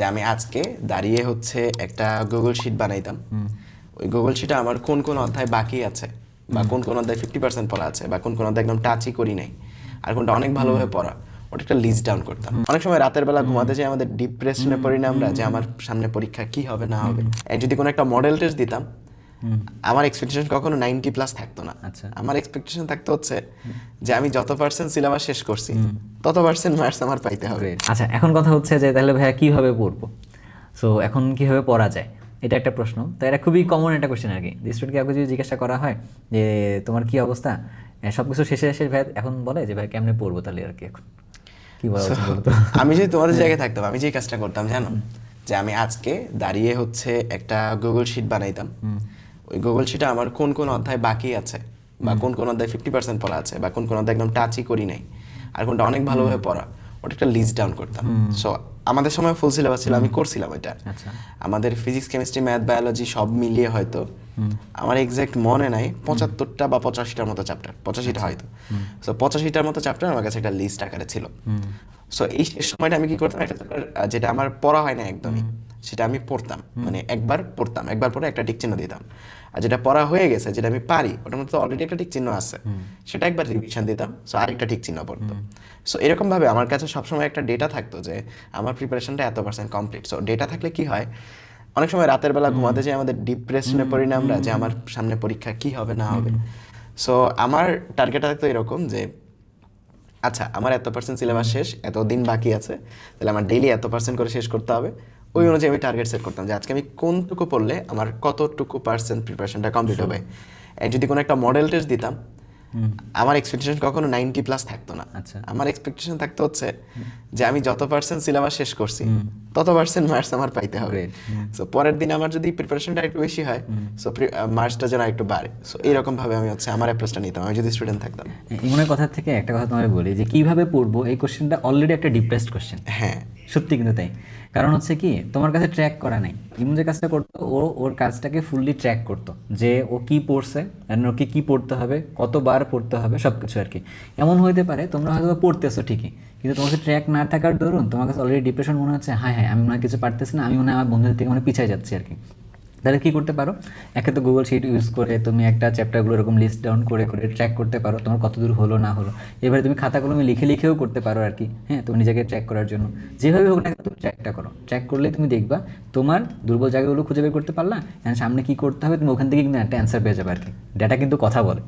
যে আমি আজকে দাঁড়িয়ে হচ্ছে একটা গুগল শিট বানাইতাম। ওই গুগল শিটে আমার কোন কোন অধ্যায় বাকি আছে, বা কোন কোন অধ্যায় 50% পড়া আছে, বা কোন কোন অধ্যায় একদম টাচই করি নাই, আর কোনটা অনেক ভালোভাবে পড়া, ওটা একটা লিস্ট ডাউন করতাম। অনেক সময় রাতের বেলা ঘুমাতে যাই আমাদের ডিপ্রেশনে পড়ি না আমরা, যে আমার সামনে পরীক্ষা কি হবে না হবে। যদি কোনো একটা মডেল টেস্ট দিতাম, আমার এক্সপেকটেশন কখনো 90+ থাকতো না। আচ্ছা। আমার এক্সপেকটেশন থাকতো হচ্ছে যে আমি যত পার্সেন্ট সিলেবাস শেষ করছি তত পার্সেন্ট মার্কস আমার পাইতে হবে। আচ্ছা, এখন কথা হচ্ছে যে তাহলে ভাইয়া কিভাবে পড়বো? সো এখন কিভাবে পড়া যায়, এটা একটা প্রশ্ন। তো এটা খুবই কমন একটা কোশ্চেন আর কি। স্টুডেন্টকে কাউকে যদি জিজ্ঞাসা করা হয় যে তোমার কি অবস্থা, সব কিছু শেষে শেষে ভাই এখন বলে যে ভাই কেমনে পড়বো তাহলে আর কি। এখন কি বলা উচিত বলো তো? আমি যদি তোমাদের জায়গায় থাকতাম, আমি যে কাজটা করতাম জানো, যে আমি আজকে দাঁড়িয়ে হচ্ছে একটা গুগল শিট বানাইতাম। ওই গুগল শিটে আমার কোন কোন অধ্যায় বাকি আছে, বা কোন কোন অধ্যায় 50% পড়া আছে, বা কোন কোন অধ্যায় একদম টাচই করি নাই, আর কোনটা অনেক ভালোভাবে পড়া, ওটা একটা লিস্ট ডাউন করতাম। সো আমাদের সময় ফুল সিলেবাস ছিল, আমি করছিলাম এটা। আচ্ছা। আমাদের ফিজিক্স কেমিস্ট্রি ম্যাথ বায়োলজি সব মিলিয়ে হয়তো আমার এক্সাক্ট মনে নাই 75টা বা 85টার মতো চ্যাপ্টার, 85টা হয়তো। সো 85টার মতো চ্যাপ্টার আমার কাছে একটা লিস্ট আকারে ছিল। সো এই শেষ সময়টা আমি কি করতাম, একটা চ্যাপ্টার যেটা আমার পড়া হয় না একদমই, সেটা আমি পড়তাম। মানে একবার পড়তাম, একবার পরে একটা টিক চিহ্ন দিতাম। আর যেটা পড়া হয়ে গেছে, যেটা আমি পারি, ওটার মধ্যে অলরেডি একটা টিক চিহ্ন আছে, সেটা একবার রিভিশন দিতাম। সো আরেকটা টিক চিহ্ন পড়তো। সো এরকমভাবে আমার কাছে সবসময় একটা ডেটা থাকতো যে আমার প্রিপারেশনটা এত পার্সেন্ট কমপ্লিট। সো ডেটা থাকলে কি হয়, অনেক সময় রাতের বেলা ঘুমাতে যাই আমাদের ডিপ্রেশনে পড়ি না আমরা, যে আমার সামনে পরীক্ষা কি হবে না হবে। সো আমার টার্গেট থাকতো এরকম যে আচ্ছা আমার এত পার্সেন্ট সিলেবাস শেষ, এত দিন বাকি আছে, তাহলে আমার ডেইলি এত পার্সেন্ট করে শেষ করতে হবে। ওই অনুযায়ী আমি টার্গেট সেট করতাম যে আজকে আমি কোনটুকু পড়লে আমার কতটুকু পার্সেন্ট প্রিপারেশনটা কমপ্লিট হবে। যদি কোনো একটা মডেল টেস্ট দিতাম, আমার এক্সপেকটেশন কখনো 90+ থাকতো না। আচ্ছা। আমার এক্সপেকটেশন থাকতো হচ্ছে যে আমি যত পার্সেন্ট সিলেবাস শেষ করছি তত পার্সেন্ট মার্কস আমার পাইতে হবে। সো পরের দিন আমার যদি প্রিপারেশনটা একটু বেশি হয়, সো মার্কসটা যেন একটু বাড়ে। সো এইরকম ভাবে আমি হচ্ছে আমার অ্যাপ্রোচটা নিতাম আমি যদি স্টুডেন্ট থাকতাম। ইমনের কথা থেকে একটা কথা তোমায় বলি যে কিভাবে পড়বো, এই কোশ্চেনটা অলরেডি একটা ডিপ্রেসড কোশ্চেন। হ্যাঁ, সত্যি কিন্তু তাই। কারণ হচ্ছে কি, তোমার কাছে ট্র্যাক করা নাই। ইমন যে কাজটা করতো, ওর কাজটাকে ফুললি ট্র্যাক করতো, যে ও কি পড়ছে, ওকে কি পড়তে হবে, কতবার পড়তে হবে, সব কিছু আর কি। এমন হইতে পারে তোমরা হয়তো পড়তেছো ঠিকই, কিন্তু তোমার কাছে ট্র্যাক না থাকার দরুন তোমার কাছে অলরেডি ডিপ্রেশন মনে হচ্ছে, হ্যাঁ হ্যাঁ আমি মনে হয় কিছু পারতেছি না, আমি মনে হয় আমার বন্ধুদের থেকে মানে পিছিয়ে যাচ্ছি আর কি। তাহলে কী করতে পারো, একে তো গুগল শিট ইউজ করে তুমি একটা চ্যাপ্টারগুলো এরকম লিস্ট ডাউন করে করে ট্র্যাক করতে পারো তোমার কত দূর হলো না হলো। এবারে তুমি খাতা কলমে লিখে লিখেও করতে পারো আর কি। হ্যাঁ, তুমি নিজেকে ট্র্যাক করার জন্য যেভাবে হোক না কেন তুমি ট্র্যাকটা করো। ট্র্যাক করলে তুমি দেখবা তোমার দুর্বল জায়গাগুলো খুঁজে বের করতে পারলা, সামনে কী করতে হবে তুমি ওখান থেকে কিন্তু একটা অ্যান্সার পেয়ে যাবে আর কি। ডেটা কিন্তু কথা বলে।